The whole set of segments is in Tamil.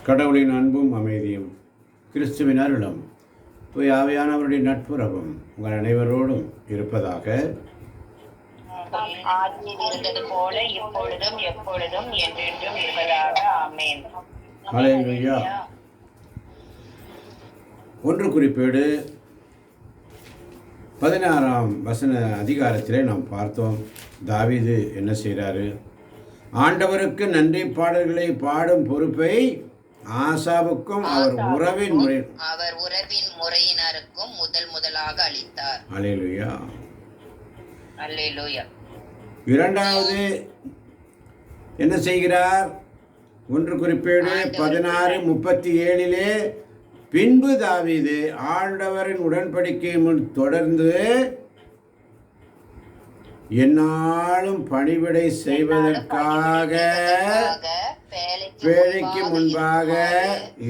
கடவுளின் அன்பும் அமைதியும் கிறிஸ்துவின் அருளும் தூய ஆவியானவருடைய நட்புறவும் உங்கள் அனைவரோடும் இருப்பதாக. இருந்தது போல இப்பொழுதும் எப்பொழுதும் என்றென்றும் இருப்பதாக. ஆமென். ஹல்லேலூயா. ஒன்று குறிப்பேடு 16ஆம் வசன அதிகாரத்திலே நாம் பார்த்தோம். தாவீது என்ன செய்கிறாரு? ஆண்டவருக்கு நன்றி பாடல்களை பாடும் பொறுப்பை ஆசாவுக்கும் அவர் உறவின் முறையினருக்கும் முதலாக அளித்தார். ஹல்லேலூயா. அல்லேலூயா. இரண்டாவது என்ன செய்கிறார்? ஒன்று குறிப்பேடு 16:37 பின்பு தாவீது ஆண்டவரின் உடன்படிக்கை முன் தொடர்ந்து எந்நாளும் பணிவிடை செய்வதற்காக வேலைக்கு முன்பாக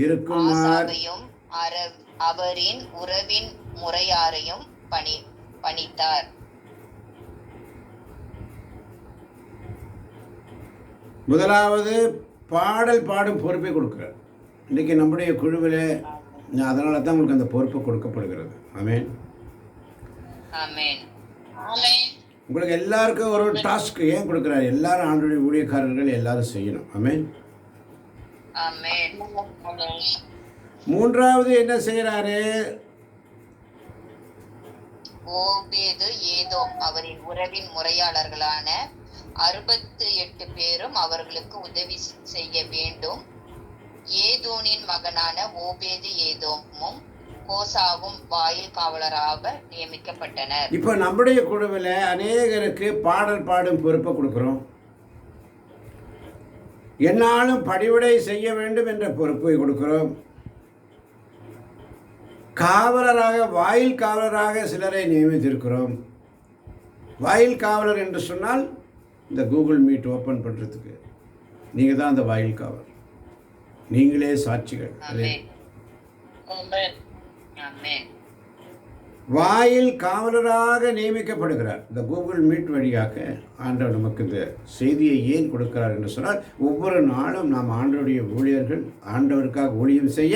இருக்குமாறு அவரின் உறவின் முறையாரையும் பணித்தார். முதலாவது பாடல் பாடும் பொறுப்பை கொடுக்கிறார். இன்றைக்கி நம்முடைய குழுவில் அதனால தான் உங்களுக்கு அந்த பொறுப்பு கொடுக்கப்படுகிறது. ஆமென். ஆமென். உங்களுக்கு எல்லாருக்கும் ஒரு டாஸ்க் ஏன் கொடுக்குறாரு? எல்லாரும் ஆண்டவருடைய ஊழியக்காரர்கள் எல்லாரும் செய்யணும். ஆமென். மூன்றாவது என்ன செய்கிறாரு? ஓபேது ஏதோம் அவரின் உறவின் முறையாளர்களான 68 பேரும் அவர்களுக்கு உதவி செய்ய வேண்டும். ஏதோனின் மகனான ஓபேது ஏதோமும் கோசாவும் வாயில் காவலராக நியமிக்கப்பட்டனர். இப்போ நம்முடைய குழுவில் அநேகருக்கு பாடல் பாடும் பொறுப்பை கொடுக்குறோம். என்னாலும் பணிவிடை செய்ய வேண்டும் என்ற பொறுப்பை கொடுக்கிறோம். காவலராக வாயில் காவலராக சிலரை நியமித்திருக்கிறோம். வாயில் காவலர் என்று சொன்னால் இந்த கூகுள் மீட் ஓப்பன் பண்ணுறதுக்கு நீங்கள் தான் அந்த வாயில் காவலர். நீங்களே சாட்சிகள். வாயில் காவலராக நியமிக்கப்படுகிறார். இந்த கூகுள் மீட் வழியாக ஆண்டவர் நமக்கு இந்த செய்தியை ஏன் கொடுக்கிறார் என்று சொன்னால், ஒவ்வொரு நாளும் நாம் ஆண்டவருடைய ஊழியர்கள் ஆண்டவருக்காக ஊழியம் செய்ய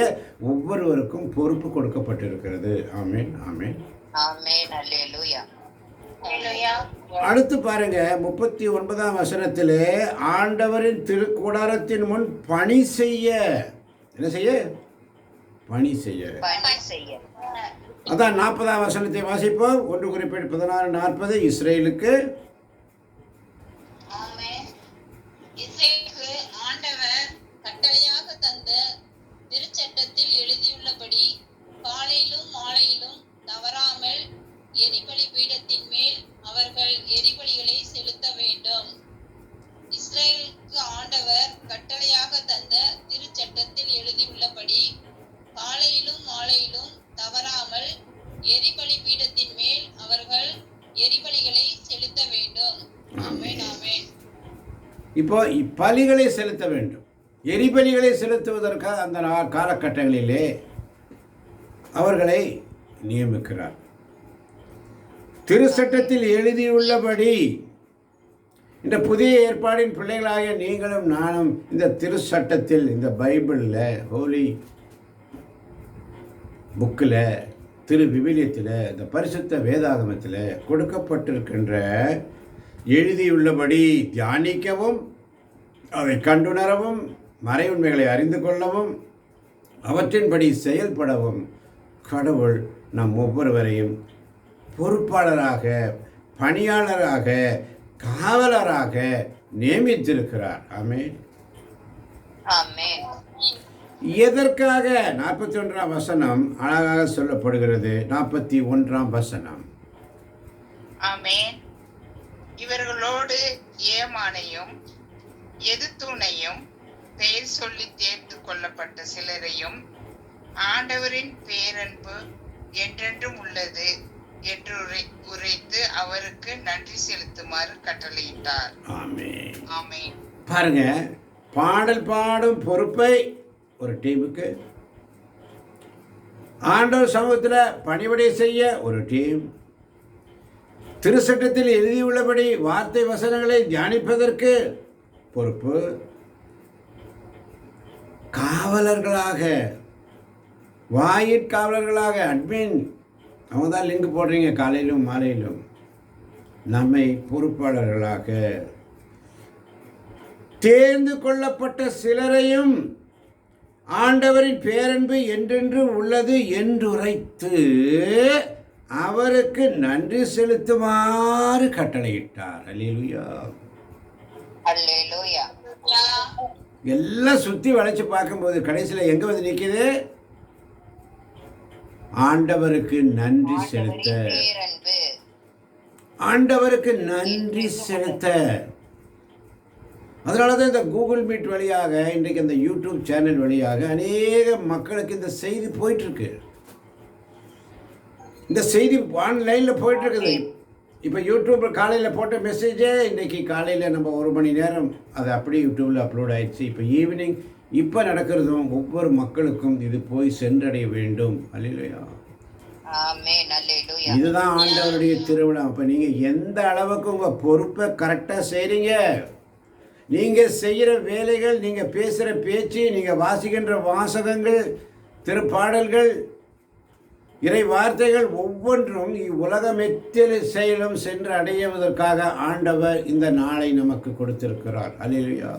ஒவ்வொருவருக்கும் பொறுப்பு கொடுக்கப்பட்டிருக்கிறது. ஆமென். ஆமென். அடுத்து பாருங்க, 39ஆம் வசனத்திலே ஆண்டவரின் திருக்கூடாரத்தின் முன் பணி செய்ய என்ன செய்ய? பணி செய்ய. அதான் 40ஆம் வசனத்தை வாசிப்போம். ஒன்று குறிப்பேடு 16:40 இஸ்ரேலுக்கு ஆண்டவர் கட்டளையாக தந்த திருச்சட்டத்தில் எழுதியுள்ளபடி காலையிலும் மாலையிலும் தவறாமல் எரிபலி பீடத்தின் மேல் அவர்கள் எரிபலிகளை செலுத்த வேண்டும். இஸ்ரேலுக்கு ஆண்டவர் கட்டளையாக தந்த திருச்சட்டத்தில் எழுதியுள்ளபடி காலையிலும் மாலையிலும் தவறாமல் எரிபலி பீடத்தின் மேல் அவர்கள் எரிபலிகளை செலுத்த வேண்டும். ஆமென். ஆமென். இப்போ பலிகளை செலுத்த வேண்டும். எரிபலிகளை செலுத்துவதற்காக அந்த காலகட்டங்களிலே அவர்களை நியமிக்கிறார். திருச்சட்டத்தில் எழுதியுள்ளபடி இந்த புதிய ஏற்பாடின் பிள்ளைகளாகிய நீங்களும் நானும் இந்த திருச்சட்டத்தில், இந்த பைபிளில், ஹோலி புக்கில், திரு விவிலியத்தில், இந்த பரிசுத்த வேதாகமத்தில் கொடுக்கப்பட்டிருக்கின்ற எழுதியுள்ளபடி தியானிக்கவும், அதை கண்டுணரவும், மறை உண்மைகளை அறிந்து கொள்ளவும், அவற்றின்படி செயல்படவும் கடவுள் நம் ஒவ்வொருவரையும் பொறுப்பாளராக, பணியாளராக, காவலராக நியமித்திருக்கிறார். ஆமென். ஆமென். எதற்காக? 41ஆம் வசனம் அழகாக சொல்லப்படுகிறது. 41ஆம் வசனம். ஆமென். இவர்களோடு ஏமானையும் எதுத்தூனையும் பெயர் சொல்லி தேர்ந்து கொள்ளப்பட்ட சிலரையும் ஆண்டவரின் பேரன்பு என்றென்றும் உள்ளது என்று உரைத்து அவருக்கு நன்றி செலுத்துமாறு கட்டளையிட்டார். ஆமென். ஆமென். பாருங்க, பாடல் பாடும் பொறுப்பை ஒரு டீமுக்கு, ஆண்டவர் சமூகத்தில் பணிவிடை செய்ய ஒரு டீம், திருச்சட்டத்தில் எழுதியுள்ளபடி வார்த்தை வசனங்களை தியானிப்பதற்கு பொறுப்பு. காவலர்களாக, வாயிற்காவலர்களாக, அட்மின், அவங்க தான் லிங்க் போடுறீங்க காலையிலும் மாலையிலும். நம்மை பொறுப்பாளர்களாக தேர்ந்து கொள்ளப்பட்ட சிலரையும் ஆண்டவரின் பேரன்பு என்றென்று உள்ளது என்றுரைத்து அவருக்கு நன்றி செலுத்துமாறு கட்டளையிட்டார். அல்லேலூயா. அல்லேலூயா. எல்லாம் சுற்றி வளைச்சு பார்க்கும்போது கடைசியில் எங்கே வந்து நிற்கிது? ஆண்டவருக்கு நன்றி செலுத்த. பேரன்பு. ஆண்டவருக்கு நன்றி செலுத்த. அதனால தான் இந்த கூகுள் மீட் வழியாக, இன்றைக்கு இந்த யூடியூப் சேனல் வழியாக அநேக மக்களுக்கு இந்த செய்தி போயிட்டுருக்கு. இந்த செய்தி ஆன்லைனில் போயிட்டுருக்குது. இப்போ யூடியூப்பில் காலையில் போட்ட மெசேஜே இன்றைக்கி காலையில் நம்ம 1 மணி நேரம் அது அப்படியே யூடியூப்பில் அப்லோட் ஆயிடுச்சு. இப்போ ஈவினிங் இப்போ நடக்கிறதும் ஒவ்வொரு மக்களுக்கும் இது போய் சென்றடைய வேண்டும். அல்லேலூயா. இதுதான் ஆண்டவருடைய திருவிழா. அப்போ நீங்கள் எந்த அளவுக்கு உங்கள் பொறுப்பை கரெக்டாக செய்கிறீங்க, நீங்கள் செய்கிற வேலைகள், நீங்கள் பேசுகிற பேச்சு, நீங்கள் வாசிக்கின்ற வாசகங்கள், திருப்பாடல்கள், இறை வார்த்தைகள் ஒவ்வொன்றும் இவ்வுலகமெத்தில் செயலும் சென்று அடைவதற்காக ஆண்டவர் இந்த நாளை நமக்கு கொடுத்திருக்கிறார். அல்லேலூயா.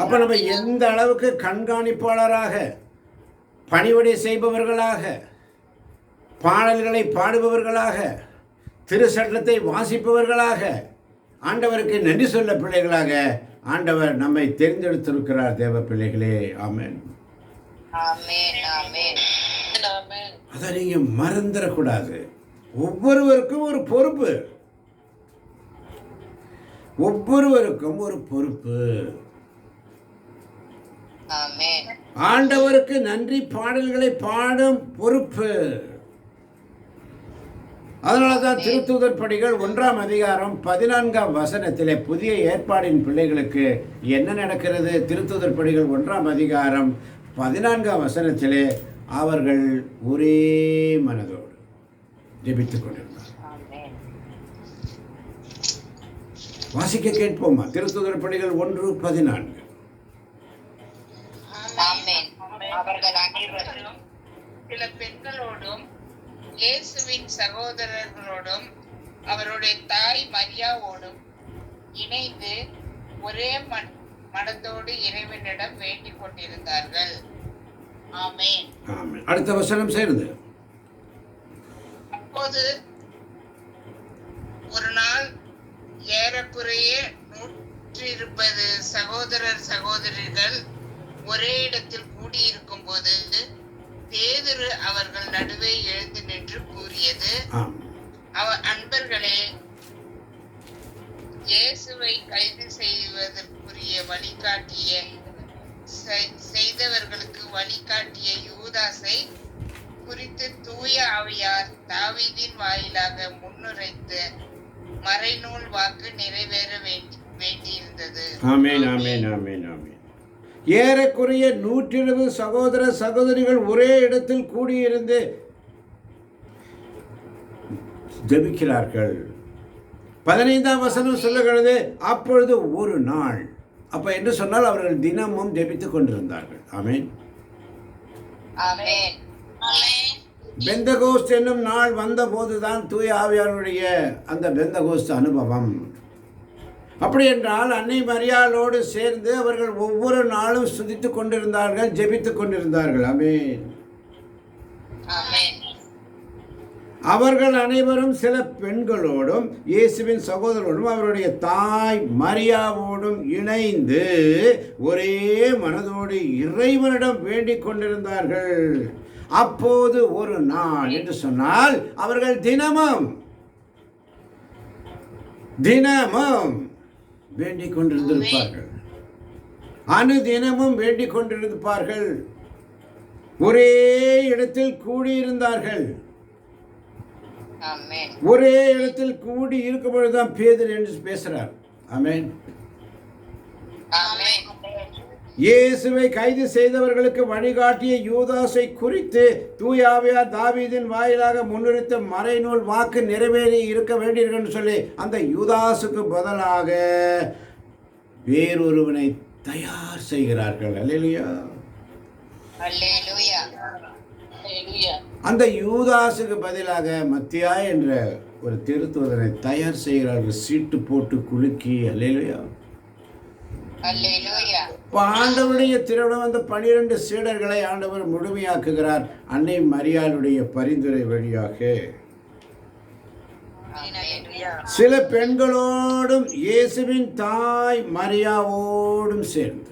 அப்போ நம்ம எந்த அளவுக்கு கண்காணிப்பாளராக, பணிவிடை செய்பவர்களாக, பாடல்களை பாடுபவர்களாக, திருச்சட்டத்தை வாசிப்பவர்களாக, ஆண்டவருக்கு நன்றி சொல்ல பிள்ளைகளாக ஆண்டவர் நம்மை தெரிந்தெடுத்திருக்கிறார். தேவ பிள்ளைகளே, ஆமென். அதை நீங்கள் மறந்துடக்கூடாது. ஒவ்வொருவருக்கும் ஒரு பொறுப்பு, ஒவ்வொருவருக்கும் ஒரு பொறுப்பு. ஆண்டவருக்கு நன்றி பாடல்களை பாடும் பொறுப்பு. அதனால தான் திருத்தூதர் பணிகள் 1ஆம் அதிகாரம் 14ஆம் வசனத்திலே புதிய ஏற்பாடின் பிள்ளைகளுக்கு என்ன நடக்கிறது? திருத்தூதர் பணிகள் 1ஆம் அதிகாரம் 14ஆம் வசனத்திலே அவர்கள் ஒரே மனதோடு ஜெபித்துக் கொண்டிருந்தார். வாசிக்க கேட்போமா? திருத்தூதர் பணிகள் 1:14. அவர்கள் அனைவரும் சில பெண்களோடும் இயேசுவின் சகோதரர்களோடும் அவருடைய தாய் மரியாவோடும் இணைந்து ஒரே மனத்தோடு இறைவனிடம் வேண்டிக் கொண்டிருந்தார்கள். ஆமென். ஆமென். அடுத்த வசனம் சேருது. அப்போது ஒரு நாள் ஏறக்குறைய 120 சகோதரர்கள் ஒரே இடத்தில் கூடியிருக்கும் போது பேதுரு அவர்கள் நடுவே எழுந்து நின்று கூறியது, அன்பர்களே, இயேசுவை கைது செய்வதற்குரிய செய்தவர்களுக்கு வழிகாட்டிய யூதாசை குறித்து தூய ஆவியார் தாவீதின் வாயிலாக முன்னுரைத்த மறைநூல் வாக்கு நிறைவேற வேண்டியிருந்தது. ஆமென், ஆமென், ஆமென், ஆமென். ஏறக்குறைய 120 சகோதர சகோதரிகள் ஒரே இடத்தில் கூடியிருந்து ஜெபிக்கிறார்கள். 15ஆம் வசனம் சொல்லுகிறது, அப்பொழுது ஒரு நாள். அப்ப என்று சொன்னால் அவர்கள் தினமும் ஜெபித்துக் கொண்டிருந்தார்கள். ஆமென். பெந்தகோஸ்த் என்னும் நாள் வந்த போதுதான் தூய ஆவியாருடைய அந்த பெந்தகோஸ்த் அனுபவம். அப்படி என்றால் அன்னை மரியாளோடு சேர்ந்து அவர்கள் ஒவ்வொரு நாளும் சுதித்துக் கொண்டிருந்தார்கள், ஜெபித்துக் கொண்டிருந்தார்கள். ஆமென். அவர்கள் அனைவரும் சில பெண்களோடும் இயேசுவின் சகோதரரோடும் அவருடைய தாய் மரியாவோடும் இணைந்து ஒரே மனதோடு இறைவனிடம் வேண்டிக் கொண்டிருந்தார்கள். அப்போது ஒரு நாள் என்று சொன்னால் அவர்கள் தினமும் வேண்டிக் கொண்டிருந்திருப்பார்கள். அனுதினமும் வேண்டிக் கொண்டிருப்பார்கள். ஒரே இடத்தில் கூடியிருந்தார்கள். ஒரே இடத்தில் கூடி இருக்கும் பொழுதுதான் பேதுரு என்று பேசுறார். ஆமென். இயேசுவை கைது செய்தவர்களுக்கு வழிகாட்டிய யூதாசை குறித்து தூய ஆவியார் தாவீதின் வாயிலாக முன்னிறுத்த மறைநூல் வாக்கு நிறைவேறி இருக்க வேண்டியிருக்குன்னு சொல்லி அந்த யூதாசுக்கு பதிலாக வேறொருவனை தயார் செய்கிறார்கள். அல்லேலூயா. அல்லேலூயா. Hallelujah. அந்த யூதாசுக்கு பதிலாக மத்தியா என்ற ஒரு திருத்தூதரை தயார் செய்கிறார்கள், சீட்டு போட்டு குலுக்கி. அல்லேலூயா. அல்லேலூயா. இப்போ ஆண்டவருடைய திருவிழம் அந்த 12 சீடர்களை ஆண்டவர் முழுமையாக்குகிறார் அன்னை மரியாளுடைய பரிந்துரை வழியாக. அல்லேலூயா. சில பெண்களோடும் இயேசுவின் தாய் மரியாவோடும் சேர்ந்து.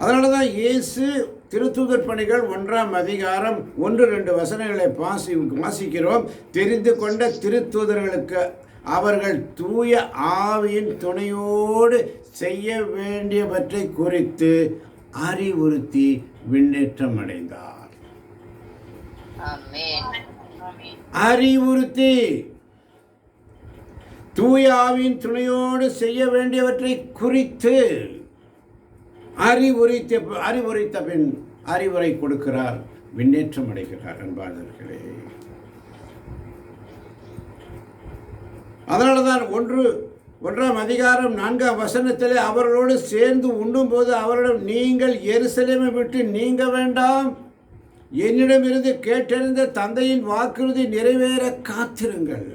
அதனால தான் இயேசு திருத்தூதர் பணிகள் 1ஆம் அதிகாரம் 1-2 வசனங்களை வாசிக்கிறோம். தெரிந்து கொண்ட திருத்தூதர்களுக்கு அவர்கள் தூய ஆவியின் துணையோடு செய்ய வேண்டியவற்றை குறித்து அறிவுறுத்தி விண்ணேற்றம் அடைந்தார். ஆமென். அறிவுறுத்தி தூய ஆவியின் துணையோடு செய்ய வேண்டியவற்றை குறித்து அறிவுரைத்த பின் அறிவுரை கொடுக்கிறார், விண்ணேற்றம் அடைகிறார். அன்பாளர்களே, அதனால தான் 1ஆம் அதிகாரம் 4ஆம் வசனத்திலே அவர்களோடு சேர்ந்து உண்ணும்போது அவரிடம், நீங்கள் எருசலேமை விட்டு நீங்க வேண்டாம், என்னிடமிருந்து கேட்டறிந்த தந்தையின் வாக்குறுதி நிறைவேற காத்திருங்கள்.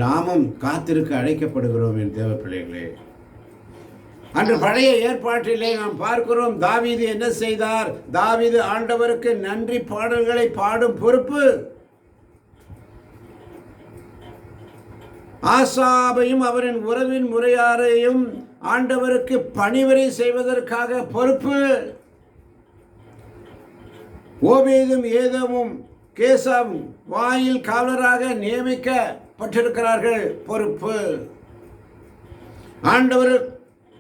நாமும் காத்திருக்க அழைக்கப்படுகிறோம் என் தேவ பிள்ளைகளே. அன்று பழைய ஏற்பாட்டிலே நாம் பார்க்கிறோம், தாவீது என்ன செய்தார்? தாவீது ஆண்டவருக்கு நன்றி பாடல்களை பாடும் பொறுப்பு ஆசாபையும் அவரின் உறவின் முறையாரையும் ஆண்டவருக்கு பணிவிடை செய்வதற்காக பொறுப்பு. ஓபேதும் ஏதோமும் கேசாவும் வாயில் காவலராக நியமிக்கப்பட்டிருக்கிறார்கள், பொறுப்பு. ஆண்டவர்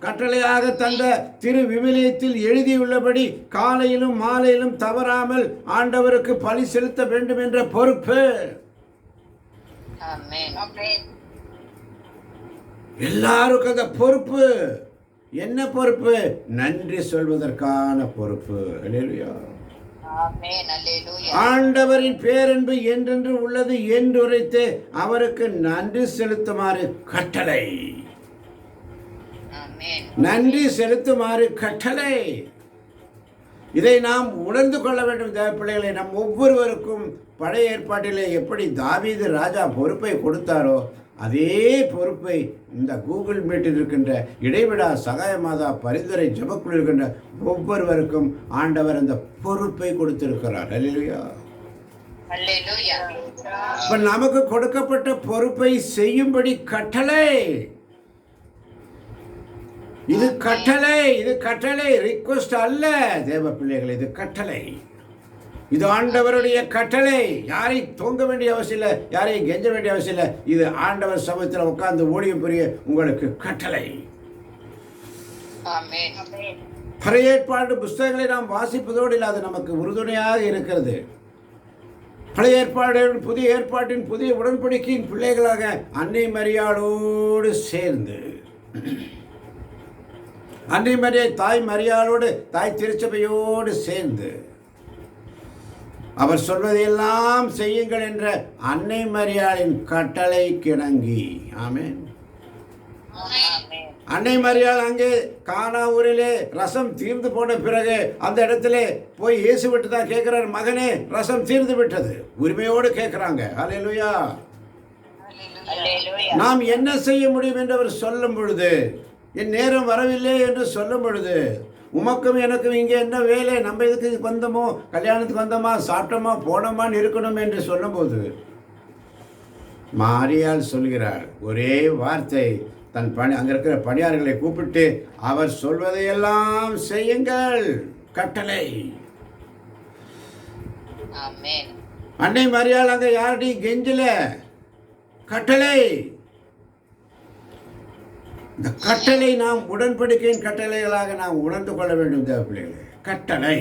கட்டளையாக தந்த திரு விவிலியத்தில் எழுதியுள்ளபடி காலையிலும் மாலையிலும் தவறாமல் ஆண்டவருக்கு பலி செலுத்த வேண்டும் என்ற பொறுப்பு. ஆமென். எல்லாருக்கும் அந்த பொறுப்பு. என்ன பொறுப்பு? நன்றி சொல்வதற்கான பொறுப்பு. அல்லேலூயா. ஆமென். அல்லேலூயா. ஆண்டவரின் பேரன்பு என்றென்று உள்ளது என்றுரைத்து அவருக்கு நன்றி செலுத்துமாறு கட்டளை. ஆமென். நன்றி செலுத்துமாறு கட்டளை. இதை நாம் உணர்ந்து கொள்ள வேண்டும் தேவ பிள்ளைகளை. நம் ஒவ்வொருவருக்கும் பழைய ஏற்பாட்டிலே எப்படி தாவீது ராஜா பொறுப்பை கொடுத்தாரோ அதே பொறுப்பை இந்த கூகுள் மீட்டில் இருக்கின்ற இடைவிடா சகாயமாதா பரிந்துரை ஜெபக்குழு இருக்கின்ற ஒவ்வொருவருக்கும் ஆண்டவர் அந்த பொறுப்பை கொடுத்திருக்கிறார். அல்லேலூயா. அல்லேலூயா. இப்ப நமக்கு கொடுக்கப்பட்ட பொறுப்பை செய்யும்படி கட்டளை. இது கட்டளை, இது கட்டளை, ரிக்வெஸ்ட் அல்ல தேவ பிள்ளைகள். இது கட்டளை, இது ஆண்டவருடைய கட்டளை. யாரையும் தூங்க வேண்டிய அவசியம் இல்லை, யாரையும் கெஞ்ச வேண்டிய அவசியம் இல்லை. இது ஆண்டவர் சமூகத்தில் உட்கார்ந்து ஊழியம் புரிய உங்களுக்கு கட்டளை. ஆமென். பழைய ஏற்பாடு புஸ்தகங்களை நாம் வாசிப்பதோடு இல்லை, அது நமக்கு உறுதுணையாக இருக்கிறது. பழைய ஏற்பாடு புதிய ஏற்பாட்டின் புதிய உடன்படிக்கையின் பிள்ளைகளாக அன்னை மரியாளோடு சேர்ந்து, அன்னை மரியை தாய் மரியாளோடு தாய் திருச்சபையோடு சேர்ந்து அவர் சொல்வதையெல்லாம் செய்யுங்கள் என்ற அன்னை மரியாளின் கட்டளை கிணங்கி. ஆமென். ஆமென். அன்னை மரியாள் அங்கே கானா ஊரிலே ரசம் தீர்ந்து போன பிறகு அந்த இடத்துல போய் இயேசு விட்டு தான் கேட்கிறார், மகனே ரசம் தீர்ந்து விட்டது. உரிமையோடு கேட்கிறாங்க. அல்லேலூயா. அல்லேலூயா. நாம் என்ன செய்ய முடியும் என்று அவர் சொல்லும் பொழுது, என் நேரம் வரவில்லை என்று சொல்லும் பொழுது, உமக்கும் எனக்கும் இங்கே என்ன வேலை, நம்ம இதுக்கு வந்தோமோ, கல்யாணத்துக்கு வந்தோமா, சாப்பிட்டோமா, போனோமான்னு இருக்கணும் என்று சொல்லும்போது மாரியாள் சொல்கிறார் ஒரே வார்த்தை. தன் அங்கே இருக்கிற பணியாளர்களை கூப்பிட்டு அவர் சொல்வதையெல்லாம் செய்யுங்கள், கட்டளை. ஆமென். அன்னை மரியாள் அங்கே யார்கிட்டையும் கெஞ்சல, கட்டளை. இந்த கட்டளை நாம் உடன்படிக்கையின் கட்டளைகளாக நாம் உணர்ந்து கொள்ள வேண்டும் தேவ பிள்ளைகளே. கட்டளை.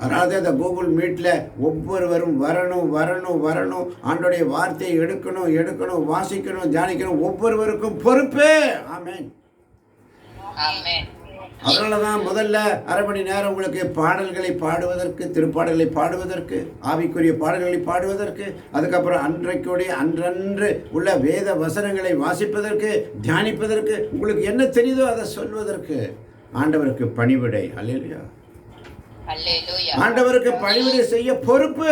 அதனால இந்த கூகுள் மீட்டில் ஒவ்வொருவரும் வரணும். ஆண்டோடைய வார்த்தையை எடுக்கணும், வாசிக்கணும், தியானிக்கணும். ஒவ்வொருவருக்கும் பொறுப்பு. ஆமென். ஆமென். அதனால தான் முதல்ல அரை மணி நேரம் உங்களுக்கு பாடல்களை பாடுவதற்கு, திருப்பாடல்களை பாடுவதற்கு, ஆவிக்குரிய பாடல்களை பாடுவதற்கு, அதுக்கப்புறம் அன்றன்று உள்ள வேத வசனங்களை வாசிப்பதற்கு, தியானிப்பதற்கு, உங்களுக்கு என்ன தெரியுதோ அதை சொல்வதற்கு ஆண்டவருக்கு பணிவிடை. அல்லேலூயா. அல்லேலூயா. ஆண்டவருக்கு பணிவிடை செய்ய பொறுப்பு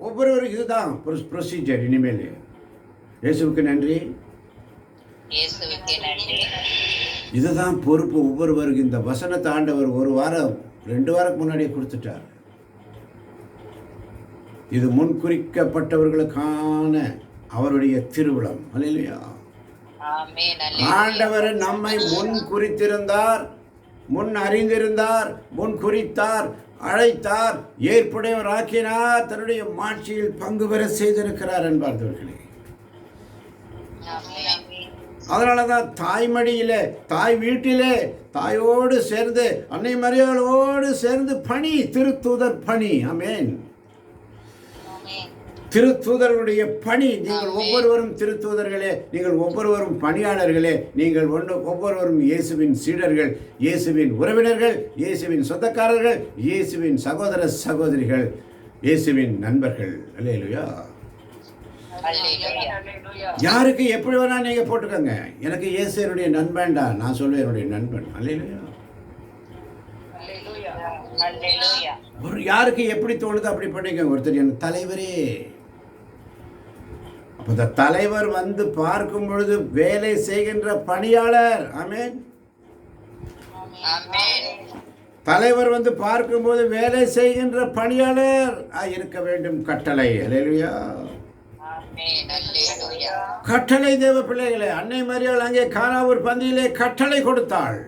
ஒவ்வொருவரும். இதுதான் ப்ரொசீஜர். இனிமேல் இயேசுவுக்கு நன்றி, இயேசுவுக்கே நன்றி. இதுதான் பொறுப்பு ஒவ்வொருவருக்கு. இந்த வசனத்தை ஆண்டவர் 1 வாரம் 2 வாரத்துக்கு முன்னாடியே கொடுத்துட்டார். இது முன்குறிக்கப்பட்டவர்களுக்கான அவருடைய திருவிழம். அல்லேலூயா. ஆமென். ஆண்டவர் நம்மை முன் குறித்திருந்தார், முன் அறிந்திருந்தார், முன் குறித்தார், அழைத்தார், ஏற்புடையவர் ஆக்கினார், தன்னுடைய மாட்சியில் பங்கு பெற செய்திருக்கிறார் என்பார்களே. ஆமென். அதனால தான் தாய்மடியிலே, தாய் வீட்டிலே, தாயோடு சேர்ந்து, அன்னை மரியாளோடு சேர்ந்து பணி, திருத்தூதர் பணி. ஆமென். திருத்தூதர்களுடைய பணி. நீங்கள் ஒவ்வொருவரும் திருத்தூதர்களே, நீங்கள் ஒவ்வொருவரும் பணியாளர்களே, நீங்கள் ஒவ்வொருவரும் இயேசுவின் சீடர்கள், இயேசுவின் உறவினர்கள், இயேசுவின் சொந்தக்காரர்கள், இயேசுவின் சகோதர சகோதரிகள், இயேசுவின் நண்பர்கள். அல்லேலூயா. யாருக்கு எப்படி வேணா நீங்க போட்டுக்கோங்க. எனக்கு இயேசு என்னுடைய நண்பன்டா, நான் சொல்லுவேன் என்னுடைய நண்பன். அல்லேலூயா. ஒரு யாருக்கு எப்படி தோணுதோ அப்படி பண்ணிக்கோங்க. ஒருத்தர் என் தலைவரே. அப்ப இந்த தலைவர் வந்து பார்க்கும் பொழுது வேலை செய்கின்ற பணியாளர். ஆமென். தலைவர் வந்து பார்க்கும்போது வேலை செய்கின்ற பணியாளர் இருக்க வேண்டும். கட்டளை. அல்லேலூயா. கட்டளை. தேவ பிள்ளைகளே, அன்னை மரியாள் அங்கே கானாவூர் பந்தியிலே கட்டளை கொடுத்தாள்.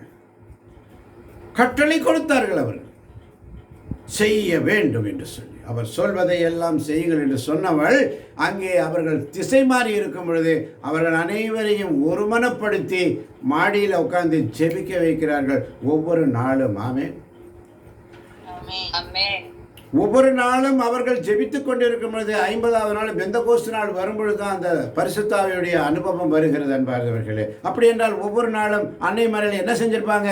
கட்டளை கொடுத்தார்கள். அவர் செய்ய வேண்டும் என்று சொல்லி, அவர் சொல்வதை எல்லாம் செய்யுங்கள் என்று சொன்னவள் அங்கே அவர்கள் திசை மாறி இருக்கும் பொழுது அவர்கள் அனைவரையும் ஒருமனப்படுத்தி மாடியில் உட்கார்ந்து ஜெபிக்க வைக்கிறார்கள் ஒவ்வொரு நாளும். ஆமென். ஒவ்வொரு நாளும் அவர்கள் ஜெபித்துக் கொண்டிருக்கும் பொழுது 50வது நாள் பெந்தகோஸ்து நாள் வரும்பொழுது தான் அந்த பரிசுத்த ஆவியுடைய அனுபவம் வருகிறது என்பார்களே. அப்படி என்றால் ஒவ்வொரு நாளும் அன்னை மரியாள் என்ன செஞ்சிருப்பாங்க?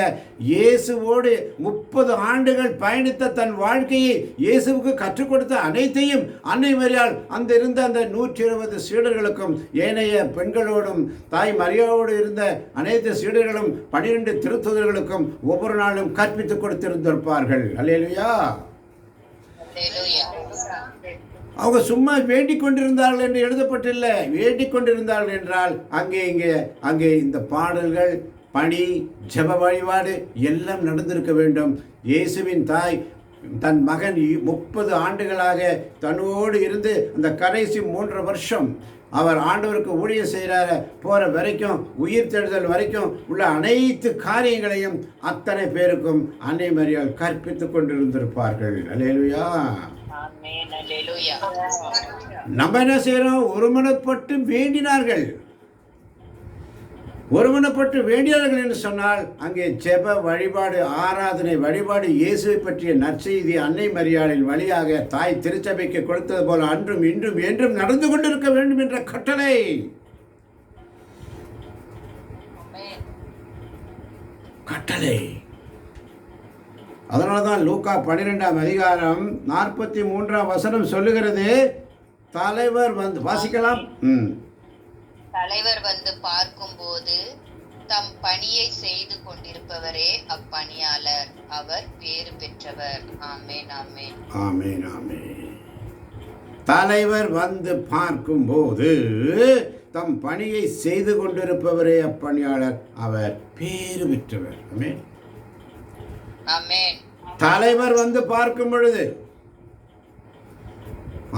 இயேசுவோடு 30 ஆண்டுகள் பயணித்த தன் வாழ்க்கையை, இயேசுவுக்கு கற்றுக் கொடுத்த அனைத்தையும் அன்னை மரியாள் அந்த இருந்த அந்த 120 சீடர்களுக்கும், ஏனைய பெண்களோடும் தாய் மரியாளோடு இருந்த அனைத்து சீடர்களும் 12 திருத்தூதர்களுக்கும் ஒவ்வொரு நாளும் கற்பித்துக் கொடுத்திருந்திருப்பார்கள். அல்லேலூயா. அவங்க சும்மா வேண்டிக் கொண்டிருந்தார்கள் என்று எழுதப்பட்டில்லை. வேண்டிக் கொண்டிருந்தார்கள் என்றால் அங்கே இந்த பாடல்கள், பணி, ஜெப வழிபாடு எல்லாம் நடந்திருக்க வேண்டும். இயேசுவின் தாய் தன் மகன் 30 ஆண்டுகளாக தன்னோடு இருந்து அந்த கடைசி 3 வருஷம் அவர் ஆண்டவருக்கு ஊழியம் செய்கிறார போகிற வரைக்கும், உயிர் தெழுதல் வரைக்கும் உள்ள அனைத்து காரியங்களையும் அத்தனை பேருக்கும் அன்னை மரியாள் கற்பித்துக் கொண்டிருந்திருப்பார்கள். அல்லேலூயா. நம்ம என்ன செய்யறோம்? ஒருமனப்பட்டு வேண்டினார்கள். ஒருமனப்பட்டு வேண்டினார்கள் என்று சொன்னால் அங்கே ஜெப வழிபாடு, ஆராதனை வழிபாடு, இயேசுவை பற்றிய நற்செய்தி அன்னை மரியாளின் வழியாக தாய் திருச்சபைக்கு கொடுத்தது போல அன்றும் இன்றும் என்றும் நடந்து கொண்டிருக்க வேண்டும் என்ற கட்டளை. கட்டளை. அதனாலதான் லூக்கா 12ஆம் அதிகாரம் 43ஆம் வசனம் சொல்லுகிறது, தலைவர் வந்து வாசிக்கலாம். தலைவர் வந்து பார்க்கும்போது தம் பணியை செய்து கொண்டிருப்பவரே அப்பணியாளர், அவர் பேறு பெற்றவர். ஆமென். ஆமென். ஆமென். ஆமென். தலைவர் வந்து பார்க்கும்போது தம் பணியை செய்து கொண்டிருப்பவரே அப்பணியாளர், அவர் பேறு பெற்றவர். ஆமென். ஆமென். தலைவர் வந்து பார்க்கும் பொழுது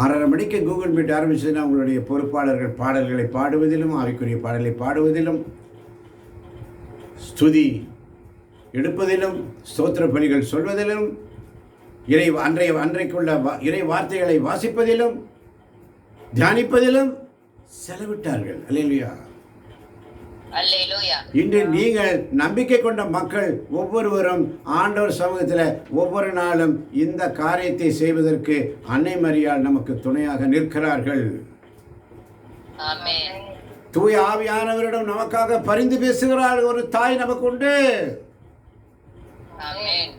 6:30 மணிக்கு கூகுள் மீட் ஆரம்பிச்சதுன்னா உங்களுடைய பொறுப்பாளர்கள் பாடல்களை பாடுவதிலும், ஆவிக்குரிய பாடலை பாடுவதிலும், ஸ்துதி எடுப்பதிலும், ஸ்தோத்திர பலிகள் சொல்வதிலும், அன்றைக்குள்ள இறை வார்த்தைகளை வாசிப்பதிலும், தியானிப்பதிலும் செலவிட்டார்கள். அல்லேலூயா. இன்று நீங்கள் நம்பிக்கை கொண்ட மக்கள் ஒவ்வொருவரும் ஆண்டவர் சமூகத்தில் ஒவ்வொரு நாளும் இந்த காரியத்தை செய்வதற்கு அன்னை மரியாள் நமக்கு துணையாக நிற்கிறார்கள். தூய ஆவியானவரிடம் நமக்காக பரிந்து பேசுகிறாள் ஒரு தாய் நமக்கு உண்டு. ஆமென்.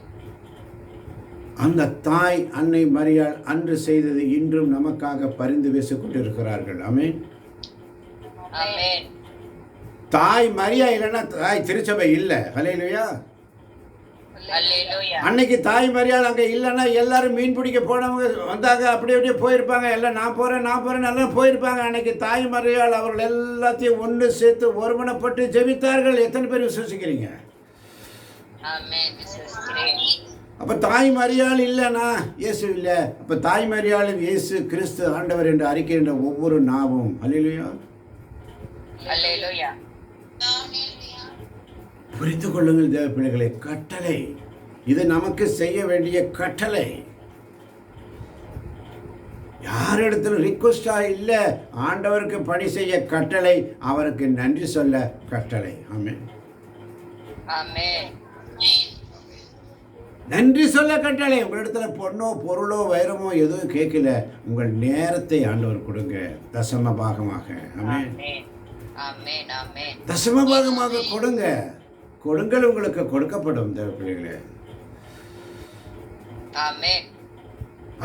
அந்த தாய் அன்னை மரியாள் அன்று செய்தது இன்றும் நமக்காக பரிந்து பேசிக் கொண்டிருக்கிறார்கள். ஆமென். ஆமென். தாய் மரியா இல்லைன்னா தாய் திருச்சபை இல்லை. ஹல்லேலூயா. அல்லேலூயா. அன்னைக்கு தாய் மரியாள் அங்கே இல்லைன்னா எல்லாரும் மீன் பிடிக்க போனவங்க வந்தாங்க, அப்படியே அப்படியே போயிருப்பாங்க. எல்லாம் நான் போகிறேன் எல்லாம் போயிருப்பாங்க. அன்னைக்கு தாய் மரியாள் அவர்கள் எல்லாத்தையும் ஒன்று சேர்த்து ஒருமனப்பட்டு ஜெபித்தார்கள். எத்தனை பேர் விசுவசிக்கிறீங்க? ஆமென். விசுவாசிக்கிறேன். அப்போ தாய் மரியாள் இல்லைனா இயேசு இல்லை. அப்போ தாய் மரியாளும் இயேசு கிறிஸ்து ஆண்டவர் என்று அறிக்கைகின்ற ஒவ்வொரு நாவும் அல்லேலூயா. அல்லேலூயா. புரிந்து கொள்ளுங்கள் தேவ பிள்ளைகளை, கட்டளை இது நமக்கு செய்ய வேண்டிய கட்டளை. யாரிடத்திலும் ரிக்வஸ்டா இல்லை, ஆண்டவருக்கு பணி செய்ய கட்டளை, அவருக்கு நன்றி சொல்ல கட்டளை. ஆமென். ஆமென். நன்றி சொல்ல கட்டளை. உங்களிடத்துல பொண்ணோ பொருளோ வைரமோ எதுவும் கேட்கல, உங்கள் நேரத்தை ஆண்டவர் கொடுங்க தசம பாகமாக. ஆமென். ஆமென். ஆமென். ஆமென். தசம பாகமாக கொடுங்க. கொடுங்கள், உங்களுக்கு கொடுக்கப்படும் தேவ பிள்ளைகளே. ஆமென்.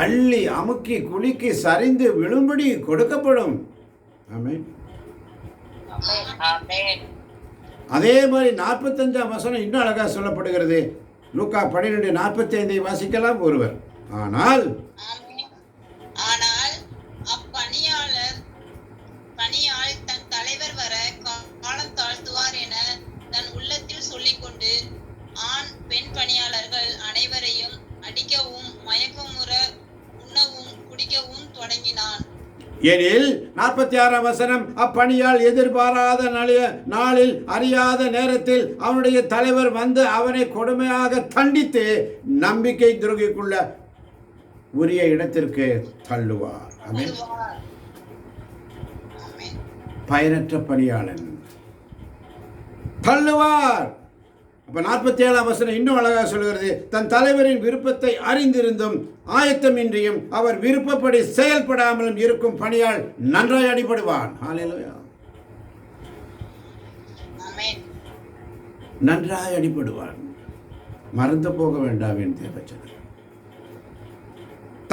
அள்ளி அமுக்கி குலுக்கி சரிந்து விழும்படி கொடுக்கப்படும். ஆமென். ஆமென். அதே மாதிரி 45ஆம் வசனம் இன்னும் அழகா சொல்லப்படுகிறது. லூக்கா 12:45 வாசிக்கலாம் ஒருவர். ஆனால் ஆனால் பணியாள் தன் தலைவர் வர காலம் தாழ்த்துவார் என தன் உள்ளத்தில் சொல்லிக்கொண்டு ஆண் பெண் பணியாளர்கள் அனைவரையும் அடிக்கவும் மயக்கமுற உண்ணவும் குடிக்கவும் தொடங்கினான். எனில் 46ஆம் வசனம், அப்பணியால் எதிர்பாராத நாளில் அறியாத நேரத்தில் அவனுடைய தலைவர் வந்து அவனை கொடுமையாக தண்டித்து நம்பிக்கை துரோகிக்குள்ள உரிய இடத்திற்கு தள்ளுவார். ஆமென். பயனற்ற பணியாளன் தள்ளுவார். அப்ப 47ஆம் வசனம் இன்னும் அழகாக சொல்கிறது, தன் தலைவரின் விருப்பத்தை அறிந்திருந்தும் ஆயத்தமின்றியும் அவர் விருப்பப்படி செயல்படாமலும் இருக்கும் பணியால் நன்றாய் அடிபடுவான். ஹல்லேலூயா. நன்றாய் அடிபடுவான். மறந்து போக வேண்டாம் என் தேவச்சனர்.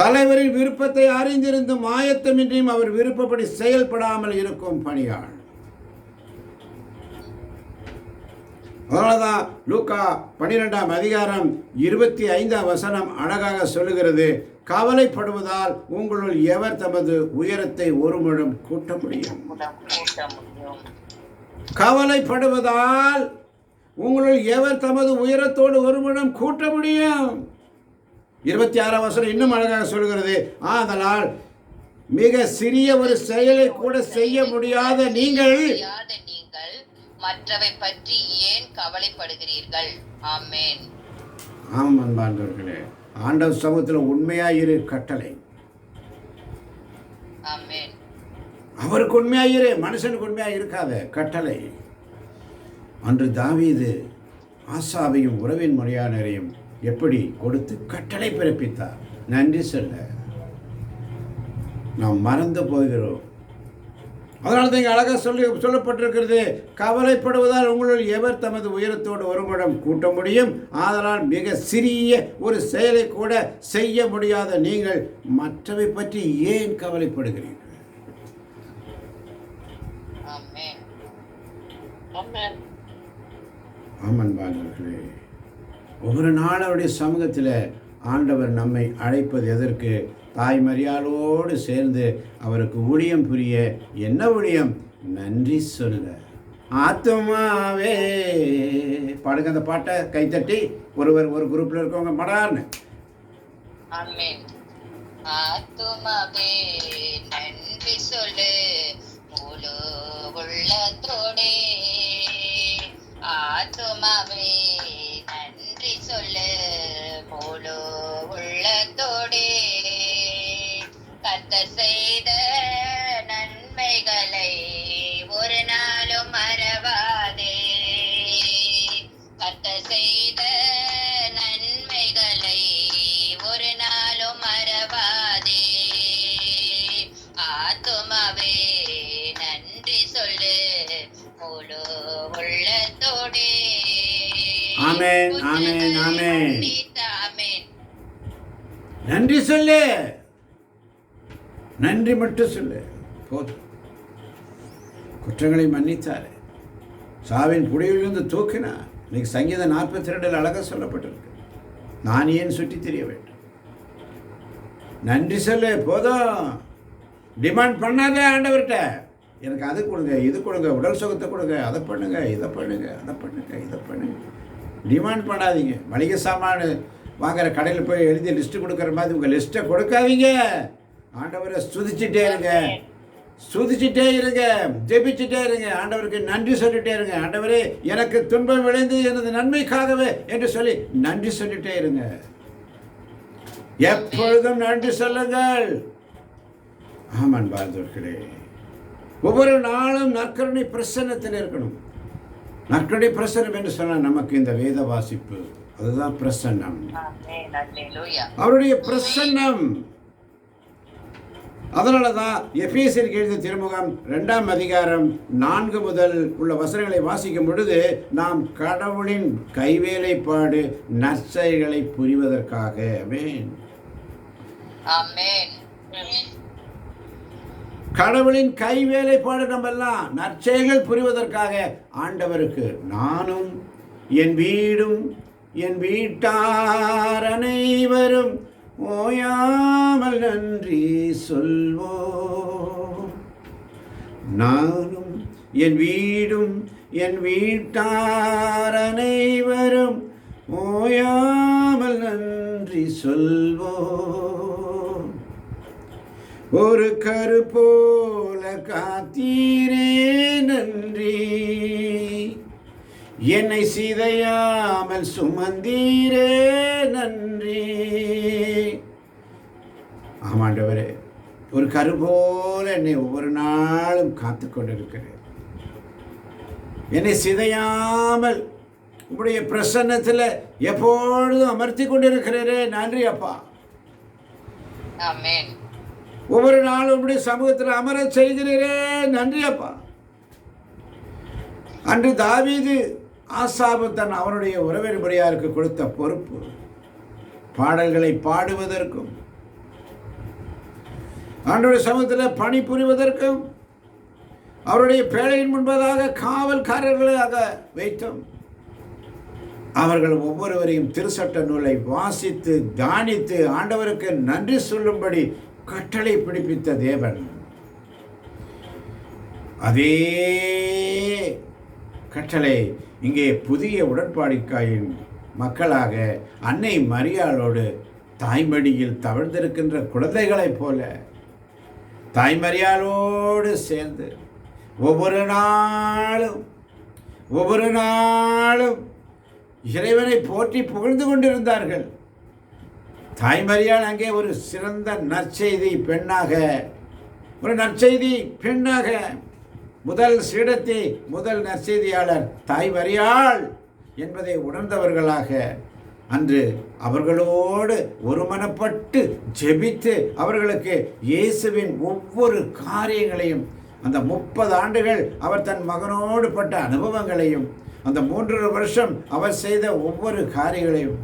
தலைவரின் விருப்பத்தை அறிந்திருந்தும் ஆயத்தமின்றியும் அவர் விருப்பப்படி செயல்படாமல் இருக்கும் பணியாள். அதனாலதான் லூக்கா 12ஆம் அதிகாரம் 25ஆம் வசனம் அழகாக சொல்லுகிறது, கவலைப்படுவதால் உங்களுள் எவர் தமது உயரத்தை ஒரு முழம் கூட்ட முடியும். கவலைப்படுவதால் உங்களுள் எவர் தமது உயரத்தோடு ஒரு முழம் கூட்ட முடியும். 26ஆம் வசனம் இன்னும் அழகாக சொல்கிறது, ஆதலால் மிக சிறிய ஒரு செயலை கூட செய்ய முடியாத நீங்கள் மற்றவை பற்றி ஏன் கவலைப்படுகிறீர்கள்? ஆமென். ஆம் அன்பார்ந்தவர்களே, ஆண்டவர் சமூகத்தில் உண்மையாயிரு கட்டளை. ஆமென். அவருக்கு உண்மையாயிரு, மனுஷனுக்கு உண்மையாக இருக்காத கட்டளை. அன்று தாவீது ஆசாவையும் உறவின் முறையானரையும் எப்படி கொடுத்து கட்டளை பிறப்பித்தார். நன்றி சொல்ல நாம் மறந்து போகிறோம். அதனால தான் இங்கே அழகாக சொல்லப்பட்டிருக்கிறது, கவலைப்படுவதால் உங்களுள் எவர் தமது உயரத்தோடு ஒரு முழம் கூட்ட முடியும். ஆதலால் மிக சிறிய ஒரு செயலை கூட செய்ய முடியாத நீங்கள் மற்றவை பற்றி ஏன் கவலைப்படுகிறீர்கள்? ஆமென். ஆமன் பாண்டவர்களே, ஒவ்வொரு நாள் அவருடைய சமூகத்தில் ஆண்டவர் நம்மை அழைப்பது எதற்கு? தாய் மரியாளோடு சேர்ந்து அவருக்கு ஊழியம் புரிய. என்ன ஊழியம்? நன்றி சொல்ல. ஆத்துமாவே பாடுங்க அந்த பாட்டை கைத்தட்டி. ஒரு குரூப்ல இருக்கவங்க மடான்னு. ஆமென். ஆத்துமாவே நன்றி சொல்லு முழு உள்ளத்தோடே. ஆத்துமாவே நன்றி சொல்லு முழு உள்ளத்தோடே. கர்த்தர் செய்த நன்மைகளை ஒரு நாளும் மறவாதே. கர்த்தர் செய்த நன்மைகளை ஒரு நாளும் மறவாதே. ஆத்துமாவே நன்றி சொல்லு முழு உள்ளத்தோடே. ஆமென், ஆமென், ஆமென். மன்னித்த ஆமென். நன்றி சொல்லு, நன்றி மட்டும் சொல்லு போதும். குற்றங்களை மன்னித்தாரு, சாவின் புடியிலிருந்து தூக்கினார். இன்னைக்கு சங்கீதம் 42 அழகாக சொல்லப்பட்டிருக்கு. நான் ஏன் சுற்றி தெரிய வேண்டும்? நன்றி சொல்லு போதும். டிமாண்ட் பண்ணாதே ஆண்டவர்கிட்ட, எனக்கு அது கொடுங்க, இது கொடுங்க, உடல் சுகத்தை கொடுங்க, அதை பண்ணுங்க, இதை பண்ணுங்க, அதை பண்ணுங்க, இதை பண்ணுங்க. டிமாண்ட் பண்ணாதீங்க. மளிகை சாமான் வாங்குற கடையில் போய் எழுதி லிஸ்ட்டு கொடுக்குற மாதிரி உங்கள் லிஸ்ட்டை கொடுக்காதீங்க. ஆண்டவரை ஸ்துதிச்சுட்டே இருங்க, ஸ்துதிச்சுட்டே இருங்க, ஜெபிச்சுட்டே இருங்க, ஆண்டவருக்கு நன்றி சொல்லிட்டே இருங்க. ஆண்டவரே, எனக்கு துன்பம் விளைந்து எனது நன்மைக்காகவே என்று சொல்லி நன்றி சொல்லிட்டே இருங்க. எப்பொழுதும் நன்றி சொல்லுங்கள். ஆமான் பாரதர்களே, ஒவ்வொரு நாளும் நற்கருணை பிரசன்னத்தில் இருக்கணும். நற்கருணை பிரசன்னம் என்று சொன்னால் நமக்கு இந்த வேத வாசிப்பு, அதுதான் பிரசன்னம், ஆமென். அல்லேலூயா. அவருடைய பிரசன்னம். அதனால தான் எபேசியருக்கு எழுதிய திருமுகம் 2ஆம் அதிகாரம் 4 முதல் உள்ள வசனங்களை வாசிக்கும் பொழுது, நாம் கடவுளின் கைவேலைப்பாடு நற்செயல்களை புரிவதற்காக. ஆமென், ஆமென். கடவுளின் கைவேலைப்பாடு நம்ம எல்லாம் நற்செயல்கள் புரிவதற்காக ஆண்டவருக்கு நானும் என் வீடும் என் வீட்டார் அனைவரும் ஓயாமல் நன்றி சொல்வோம். நானும் என் வீடும் என் வீட்டார் அனைவரும் ஓயாமல் நன்றி சொல்வோம். ஒரு கரு போல காத்தீரே நன்றி, என்னை சிதையாமல் சுமந்தீரே நன்றி. ஆமாண்டவரே, ஒரு கரு போல என்னை ஒவ்வொரு நாளும் காத்து கொண்டிருக்கிறேன். என்னை சிதையாமல் உங்களுடைய பிரசன்னத்தில் எப்பொழுதும் அமர்த்தி கொண்டிருக்கிறீரே நன்றி அப்பா. ஆமென். ஒவ்வொரு நாளும் உங்களுடைய சமூகத்தில் அமர செய்கிறீரே நன்றி அப்பா. அன்று தாவீது ஆசாபு தன் அவனுடைய உறவினருக்கு கொடுத்த பொறுப்பு, பாடல்களை பாடுவதற்கும் ஆண்டவருடைய சமூகத்தில் பணி புரிவதற்கும் அவருடைய பேழையின் முன்பதாக காவல்காரர்களாக வைத்தோம். அவர்கள் ஒவ்வொருவரையும் திருச்சட்ட நூலை வாசித்து தியானித்து ஆண்டவருக்கு நன்றி சொல்லும்படி கட்டளை பிடிப்பித்த தேவன், அதே கட்டளை இங்கே புதிய உடன்பாடிக்காயின் மக்களாக அன்னை மரியாளோடு தாய்மடியில் தவழ்ந்திருக்கின்ற குழந்தைகளைப் போல தாய்மரியாளோடு சேர்ந்து ஒவ்வொரு நாளும் இறைவனை போற்றி புகழ்ந்து கொண்டிருந்தார்கள். தாய்மரியாள் அங்கே ஒரு சிறந்த நற்செய்தி பெண்ணாக, ஒரு நற்செய்தி பெண்ணாக, முதல் சீடத்தி, முதல் நற்செய்தியாளர் தாய்மரியாள் என்பதை உணர்ந்தவர்களாக அன்று அவர்களோடு ஒருமனப்பட்டு ஜெபித்து அவர்களுக்கு இயேசுவின் ஒவ்வொரு காரியங்களையும், அந்த 30 ஆண்டுகள் அவர் தன் மகனோடு பட்ட அனுபவங்களையும், அந்த 3 வருஷம் அவர் செய்த ஒவ்வொரு காரியங்களையும்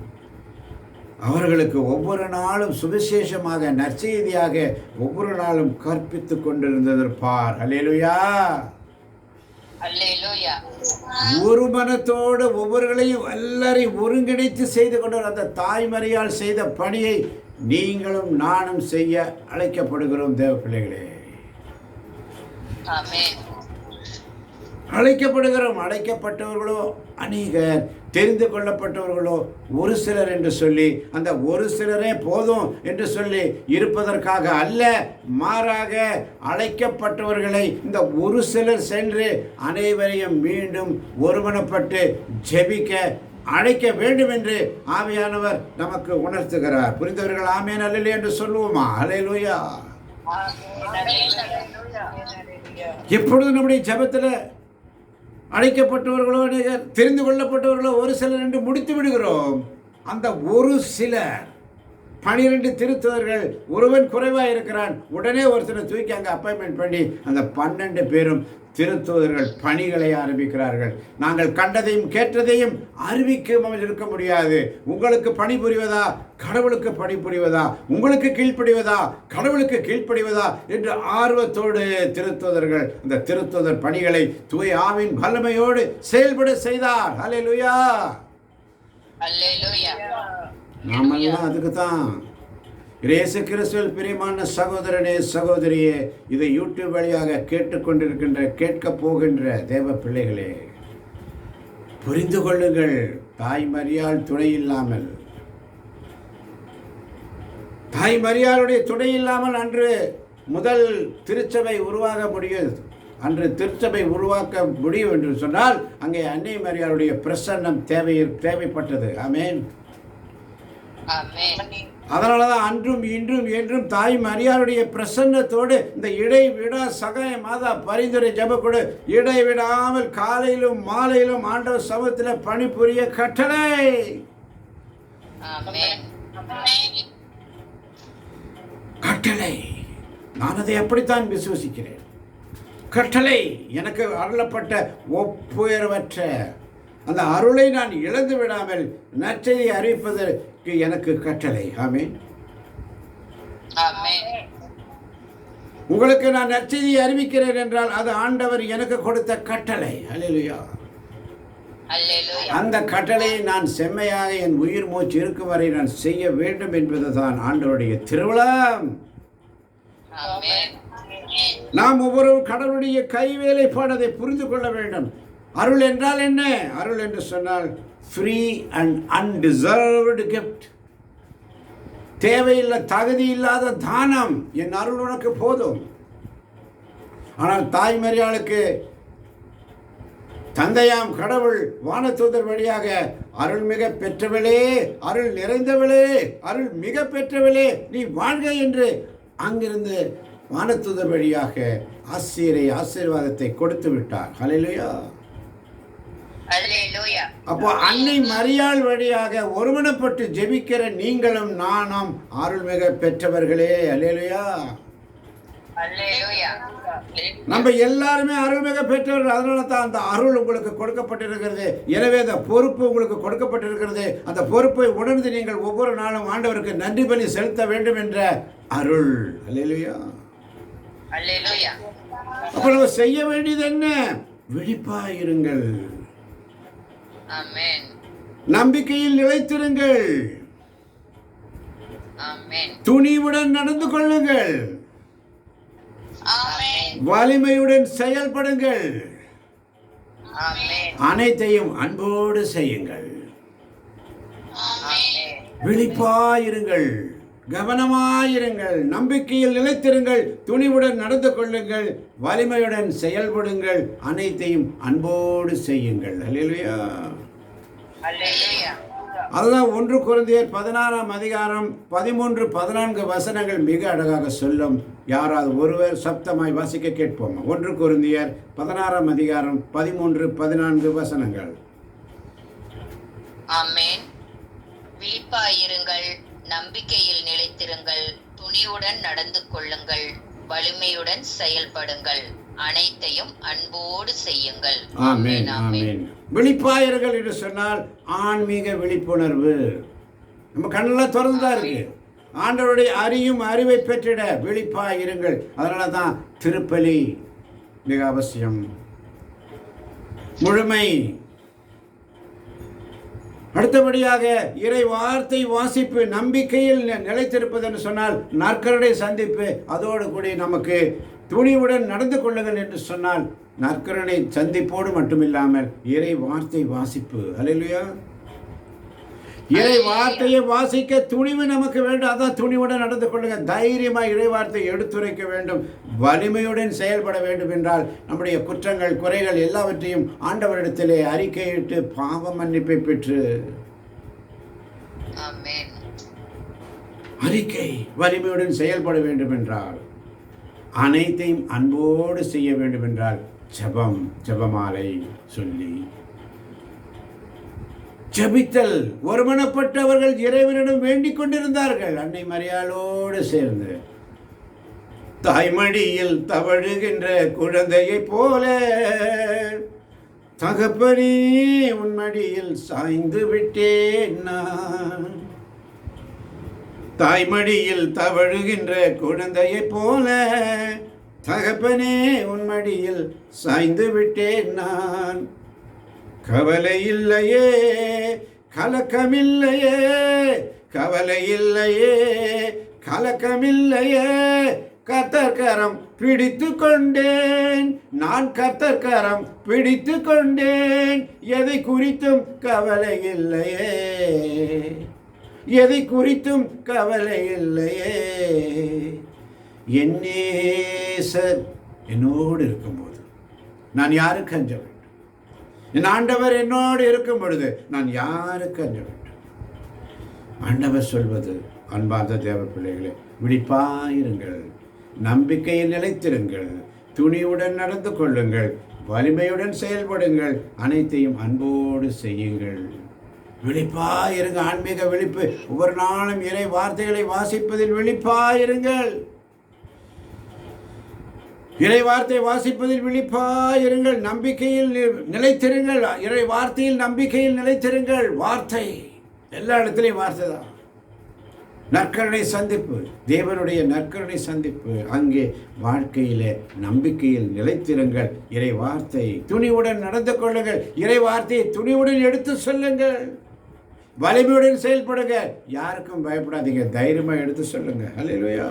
அவர்களுக்கு ஒவ்வொரு நாளும் சுவிசேஷமாக நற்செய்தியாக ஒவ்வொரு நாளும் கற்பித்து கொண்டிருந்ததர் பார். அல்லேலூயா, அல்லேலூயா. ஒரு மனத்தோடு ஒவ்வொருவர்களையும் எல்லாரையும் ஒருங்கிணைத்து செய்து கொண்ட அந்த தாய்மரியால் செய்த பணியை நீங்களும் நானும் செய்ய அழைக்கப்படுகிறோம் தேவ பிள்ளைகளே. ஆமென். அழைக்கப்படுகிறோம். அழைக்கப்பட்டவர்களோ அநேகர், தெரிந்து கொள்ளப்பட்டவர்களோ ஒரு சிலர் என்று சொல்லி அந்த ஒரு சிலரே போதும் என்று சொல்லி இருப்பதற்காக அல்ல, மாறாக அழைக்கப்பட்டவர்களை இந்த ஒரு சிலர் சென்று அனைவரையும் மீண்டும் ஒருமனப்பட்டு ஜெபிக்க அழைக்க வேண்டும் என்று ஆவியானவர் நமக்கு உணர்த்துகிறார். புரிந்தவர்கள் ஆமென் அல்லேலூயா என்று சொல்லுவோமா? அல்லேலூயா. எப்பொழுது நம்முடைய ஜெபத்தில் அழைக்கப்பட்டவர்களோ அநேகர், தெரிந்து கொள்ளப்பட்டவர்களோ ஒரு சிலர் என்று முடித்து விடுகிறோம். அந்த ஒரு சிலர் 12 திருத்துவர்கள், ஒருவன் குறைவாக இருக்கிறான், உடனே ஒருத்தனை தூக்கி அங்கே அப்பாயின்மெண்ட் பண்ணி அந்த 12 பேரும் திருத்தூதர்கள் பணிகளை ஆரம்பிக்கிறார்கள். நாங்கள் கண்டதையும் கேட்டதையும் அறிவிக்காமல் இருக்க முடியாது. உங்களுக்கு பணிபுரிவதா, கடவுளுக்கு பணிபுரிவதா, உங்களுக்கு கீழ்ப்படிவதா, கடவுளுக்கு கீழ்ப்படிவதா என்று ஆர்வத்தோடு திருத்தூதர்கள் இந்த திருத்தூதர் பணிகளை தூய ஆவின் வல்லமையோடு செயல்பட செய்தார். அல்லேலூயா. அல்லேலூயா. நாமெல்லாம் அதுக்கு தான். இயேசு கிறிஸ்துவில் பிரியமான சகோதரனே, சகோதரியே, இதை யூடியூப் வழியாக கேட்டுக்கொண்டிருக்கின்ற, கேட்கப் போகின்ற தேவ பிள்ளைகளே, புரிந்து கொள்ளுங்கள். தாய் மரியாள் துணை இல்லாமல், தாய் மரியாளுடைய துணை இல்லாமல் அன்று முதல் திருச்சபை உருவாக முடியாது. அன்று திருச்சபை உருவாக்க முடியும் என்று சொன்னால் அங்கே அன்னை மரியாளுடைய பிரசன்னம் தேவைப்பட்டது. ஆமென். அதனாலதான் அன்றும் இன்றும் என்றும் தாய் மரியாளுடைய பிரசன்னத்தோடு இந்த இடைவிடா சகாய மாதா பரிந்துரை ஜெபக்கொடு இடைவிடாமல் காலையிலும் மாலையிலும் ஆண்டவர் சமூகத்தில் பணிபுரிய கட்டளை. கட்டளை. நான் அதை அப்படித்தான் விசுவசிக்கிறேன். கட்டளை. எனக்கு அருளப்பட்ட ஒப்புயர்வற்ற அந்த அருளை நான் இழந்து விடாமல் நற்செய்தியை அறிவிப்பதற்கு எனக்கு கட்டளை. ஆமென். உங்களுக்கு நான் நற்செய்தியை அறிவிக்கிறேன் என்றால் அது ஆண்டவர் எனக்கு கொடுத்த கட்டளை. அல்லேலூயா. அந்த கட்டளையை நான் செம்மையாக என் உயிர் மூச்சு இருக்கும் வரை நான் செய்ய வேண்டும் என்பதுதான் ஆண்டவருடைய திருவிழம். நாம் ஒவ்வொரு கடவுளுடைய கைவேலைப்பாடு புரிந்து கொள்ள வேண்டும். அருள் என்றால் என்ன? அருள் என்று சொன்னால் ஃப்ரீ அண்ட் அன்டிசர்வ்டு கிஃப்ட். தேவையில்லை, தகுதி இல்லாத தானம். என் அருள் உனக்கு போதும். ஆனால் தாய் மரியாளுக்கு தந்தையாம் கடவுள் வானதூதர் வழியாக அருள் மிக பெற்றவளே, அருள் நிறைந்தவளே, அருள் மிக பெற்றவளே, நீ வாழ்க என்று அங்கிருந்து வானதூதர் வழியாக ஆசீர்வாதத்தை கொடுத்து விட்டார். ஹல்லேலூயா. அப்போ அன்னை மரியாள் வழியாக ஒருமனப்பட்டு ஜெபிக்கிற நீங்களும் நானும் அருள்மிக பெற்றவர்களே. அல்லேலூயா. நம்ம எல்லாருமே அருள்மிக பெற்றவர்கள். அதனால தான் அந்த அருள் உங்களுக்கு கொடுக்கப்பட்டிருக்கிறது. எனவே அந்த பொறுப்பு உங்களுக்கு கொடுக்கப்பட்டிருக்கிறது. அந்த பொறுப்பை உணர்ந்து நீங்கள் ஒவ்வொரு நாளும் ஆண்டவருக்கு நன்றி பலி செலுத்த வேண்டும் என்ற அருள். அல்லேலூயா. அப்ப நம்ம செய்ய வேண்டியது என்ன? விழிப்பாயிருங்கள், நம்பிக்கையில் நிலைத்திருங்கள், துணிவுடன் நடந்து கொள்ளுங்கள், வலிமையுடன் செயல்படுங்கள், அனைத்தையும் அன்போடு செய்யுங்கள். விழிப்பாயிருங்கள், கவனமாயிருங்கள், நம்பிக்கையில் நிலைத்திருங்கள், துணிவுடன் நடந்து கொள்ளுங்கள், வலிமையுடன் செயல்படுங்கள், அனைத்தையும் அன்போடு செய்யுங்கள். அல்லேலூயா. அதுதான் 1 கொரிந்தியர் 16ஆம் அதிகாரம் 13-14 வசனங்கள் மிக அழகாக சொல்லும். யாராவது ஒருவர் சப்தமாய் வாசிக்க கேட்போம். 1 கொரிந்தியர் 16ஆம் அதிகாரம் 13-14 வசனங்கள். ஆமென். விழிப்பாயிருங்கள், நம்பிக்கையில் நிலைத்திருங்கள், துணிவுடன் நடந்து கொள்ளுங்கள், வலிமையுடன் செயல்படுங்கள், அனைத்தையும் அன்போடு செய்யுங்கள். ஆமென். ஆமென். விழிப்பாயிருங்கள் என்று சொன்னால் ஆன்மீக விழிப்புணர்வு. நம்ம கண்ணெல்லாம் திறந்துதான் இருக்கு. ஆண்டவருடைய அறிவை பெற்றிட விழிப்பாயிருங்கள். அதனால தான் திருப்பலி மிக அவசியம். முழுமை. அடுத்தபடியாக இறை வார்த்தை வாசிப்பு, நம்பிக்கையில் நிலைத்திருப்பது என்று சொன்னால் நற்கருணை சந்திப்பு, அதோடு கூட நமக்கு துணிவுடன் நடந்து கொள்ளுங்கள் என்று சொன்னால் நற்கருணை சந்திப்போடு மட்டுமில்லாமல் இறை வார்த்தை வாசிப்பு. அல்லேலூயா. இறை வார்த்தையை வாசிக்க துணிவு நமக்கு வேண்டும். அதான் துணிவுடன் நடந்து கொள்ளுங்க. தைரியமாக இறை வார்த்தை எடுத்துரைக்க வேண்டும். வலிமையுடன் செயல்பட வேண்டும் என்றால் நம்முடைய குற்றங்கள், குறைகள் எல்லாவற்றையும் ஆண்டவரிடத்திலே அறிக்கையிட்டு பாவ மன்னிப்பை பெற்று அறிக்கை வலிமையுடன் செயல்பட வேண்டும் என்றால், அனைத்தையும் அன்போடு செய்ய வேண்டும் என்றால் ஜெபம், ஜெபமாலை சொல்லி ஜெபித்தல். ஒருமனப்பட்டவர்கள் இறைவனிடம் வேண்டிக் கொண்டிருந்தார்கள். அன்னை மரியாளோடு சேர்ந்து தாய்மடியில் தவழுகின்ற குழந்தையைப் போல தகப்பனே உன் மடியில் சாய்ந்து விட்டேன் நான். தாய்மடியில் தவழுகின்ற குழந்தையைப் போல தகப்பனே உன் மடியில் சாய்ந்து விட்டேன் நான். கவலை இல்லையே கலக்கமில்லையே, கவலை இல்லையே கலக்கமில்லையே, கர்த்தர் கரம் பிடித்து கொண்டேன் நான், கர்த்தர் கரம் பிடித்து கொண்டேன். எதை குறித்தும் கவலை இல்லையே, எதை குறித்தும் கவலை இல்லையே. என் நேசர் என்னோடு இருக்கும்போது நான் யாருக்கு அஞ்ச வேண்டும்? என் ஆண்டவர் என்னோடு இருக்கும் பொழுது நான் யாருக்கு அஞ்ச வேண்டும்? ஆண்டவர் சொல்வது, அன்பார்ந்த தேவ பிள்ளைகளே, விழிப்பாயிருங்கள், நம்பிக்கையில் நிலைத்திருங்கள், துணிவுடன் நடந்து கொள்ளுங்கள், வலிமையுடன் செயல்படுங்கள், அனைத்தையும் அன்போடு செய்யுங்கள். விழிப்பாயிருங்க. ஆன்மீக விழிப்பு. ஒவ்வொரு நாளும் இறை வார்த்தைகளை வாசிப்பதில் விழிப்பாயிருங்கள். இறை வார்த்தை வாசிப்பதில் விழிப்பாயிருங்கள். நம்பிக்கையில் நிலைத்திருங்கள். இறை வார்த்தையில் நம்பிக்கையில் நிலைத்திருங்கள். வார்த்தை எல்லா இடத்துலையும் வார்த்தை தான். நற்கருணை சந்திப்பு, தேவனுடைய நற்கருணை சந்திப்பு. அங்கே வாழ்க்கையிலே நம்பிக்கையில் நிலைத்திருங்கள். இறை வார்த்தை துணிவுடன் நடந்து கொள்ளுங்கள். இறை வார்த்தையை துணிவுடன் எடுத்து சொல்லுங்கள். வலிமையுடன் செயல்படுங்க. யாருக்கும் பயப்படாதீங்க. தைரியமாக எடுத்து சொல்லுங்க. அல்லேலூயா.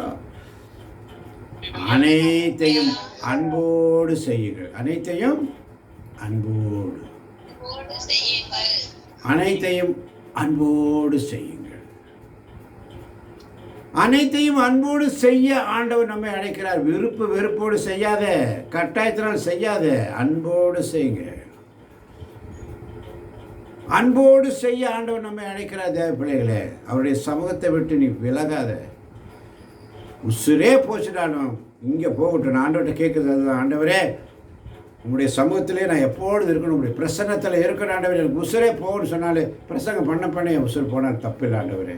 அனைத்தையும் அன்போடு செய்யுங்கள். அனைத்தையும் அன்போடு, அனைத்தையும் அன்போடு செய்யுங்கள். அனைத்தையும் அன்போடு செய்ய ஆண்டவர் நம்மை அழைக்கிறார். விருப்பு வெறுப்போடு செய்யாத, கட்டாயத்தினால் செய்யாத, அன்போடு செய்யுங்க. அன்போடு செய்ய ஆண்டவர் நம்மை அழைக்கிறார். தேவ பிள்ளைகளே, அவருடைய சமூகத்தை விட்டு நீ விலகாத. உசுரே போச்சுட்டாலும் இங்கே போகட்டும். நான் ஆண்டவர்கிட்ட கேட்குறது அதுதான். ஆண்டவரே, உங்களுடைய சமூகத்திலே நான் எப்பொழுது இருக்கணும், உங்களுடைய பிரசன்னத்தில் இருக்கணும் ஆண்டவரே. எனக்கு உசுரே போகணும்னு சொன்னாலே பிரசங்கம் பண்ண என் உசுர் போனால் தப்பு இல்லை ஆண்டவரே.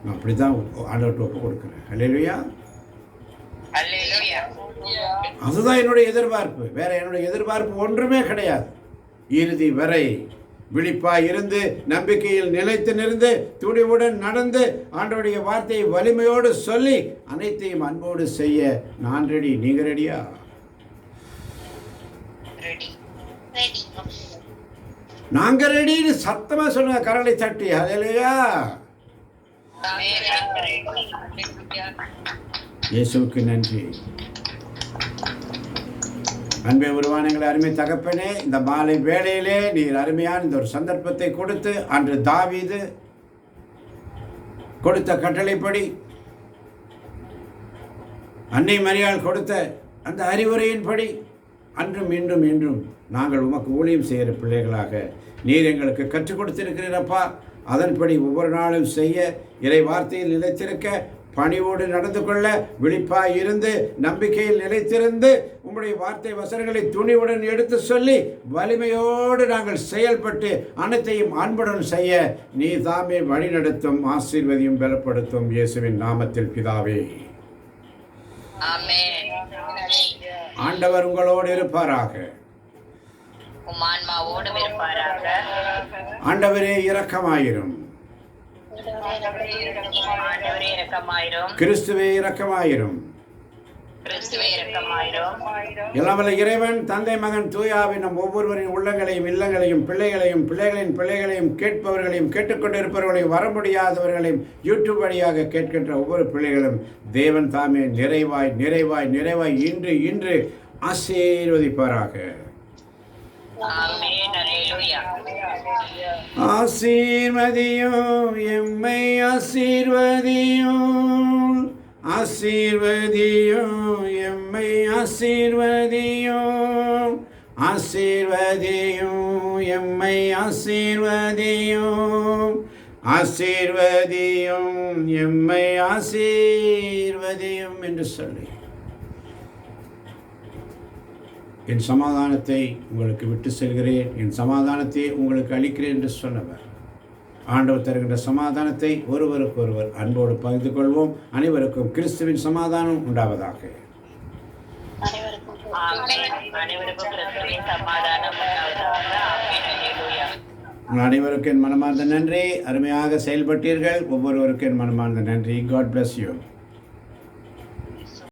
நான் அப்படி தான் ஆண்டவர்கிட்ட ஒப்பு கொடுக்குறேன். அல்லேலூயா. அதுதான் என்னுடைய எதிர்பார்ப்பு. வேற என்னுடைய எதிர்பார்ப்பு ஒன்றுமே கிடையாது. இறுதி வரை விழிப்பாய் இருந்து, நம்பிக்கையில் நிலைத்து நின்று, துணிவுடன் நடந்து, ஆண்டவருடைய வார்த்தையை வலிமையோடு சொல்லி, அனைத்தையும் அன்போடு செய்ய நான் ரெடி. நீங்க ரெடியா? நாங்க ரெடின்னு சத்தமா சொல்லுங்க, கரலை தட்டி. அல்லேலூயா. இயேசுவுக்கு நன்றி. அன்பே உருவான எங்களை அருமை தகப்பனே, இந்த மாலை வேளையிலே நீர் அருமையான இந்த ஒரு சந்தர்ப்பத்தை கொடுத்து, அன்று தாவீது கொடுத்த கட்டளைப்படி, அன்னை மரியாள் கொடுத்த அந்த அறிவுரையின்படி, அன்றும் இன்றும் இன்றும் நாங்கள் உமக்கு ஊழியம் செய்கிற பிள்ளைகளாக நீர் எங்களுக்கு கற்றுக் கொடுத்திருக்கிறீரப்பா. அதன்படி ஒவ்வொரு நாளும் செய்ய, இறை வார்த்தையில் நிலைத்திருக்க, பணிவோடு நடந்து கொள்ள, விழிப்பாய் இருந்து, நம்பிக்கையில் நிலைத்திருந்து, உம்முடைய வார்த்தை வசனங்களை துணிவுடன் எடுத்து சொல்லி, வலிமையோடு நாங்கள் செயல்பட்டு அனைத்தையும் அன்புடன் செய்ய நீ தாமே வழிநடத்தும், ஆசீர்வதியும், பலப்படுத்தும். இயேசுவின் நாமத்தில் பிதாவே. ஆண்டவர் உங்களோடு இருப்பாராக. ஆண்டவரே இரக்கமாயிரும். கிறிஸ்துவே இரக்கமாயிரும். எல்லாம் வல்ல இறைவன் தந்தை மகன் தூயாவின் நம் ஒவ்வொருவரின் உள்ளங்களையும் இல்லங்களையும் பிள்ளைகளையும் பிள்ளைகளின் பிள்ளைகளையும் கேட்பவர்களையும் கேட்டுக்கொண்டிருப்பவர்களையும் வர முடியாதவர்களையும் யூடியூப் வழியாக கேட்கின்ற ஒவ்வொரு பிள்ளைகளும் தேவன் தாமே நிறைவாய் நிறைவாய் நிறைவாய் இன்று இன்று ஆசீர்வதிப்பாராக. ஆசீர்வதியும் எம்மை ஆசீர்வதியும், ஆசீர்வதியும் எம்மை ஆசீர்வதியும், ஆசீர்வதியும் எம்மை ஆசீர்வதியும், ஆசீர்வதியும் எம்மை ஆசீர்வதியும் என்று சொல்லி, என் சமாதானத்தை உங்களுக்கு விட்டு செல்கிறேன், என் சமாதானத்தை உங்களுக்கு அளிக்கிறேன் என்று சொன்னவர் ஆண்டவர் தருகின்ற சமாதானத்தை ஒருவருக்கொருவர் அன்போடு பகிர்ந்து கொள்வோம். அனைவருக்கும் கிறிஸ்துவின் சமாதானம் உண்டாவதாக. ஆமென். அனைவருக்கும் கிறிஸ்துவின் சமாதானம் உண்டாவதாக. ஆமென். அல்லேலூயா. உங்கள் அனைவருக்கும் என் மனமார்ந்த நன்றி. அருமையாக செயல்பட்டீர்கள். ஒவ்வொருவருக்கும் என் மனமார்ந்த நன்றி. God bless you.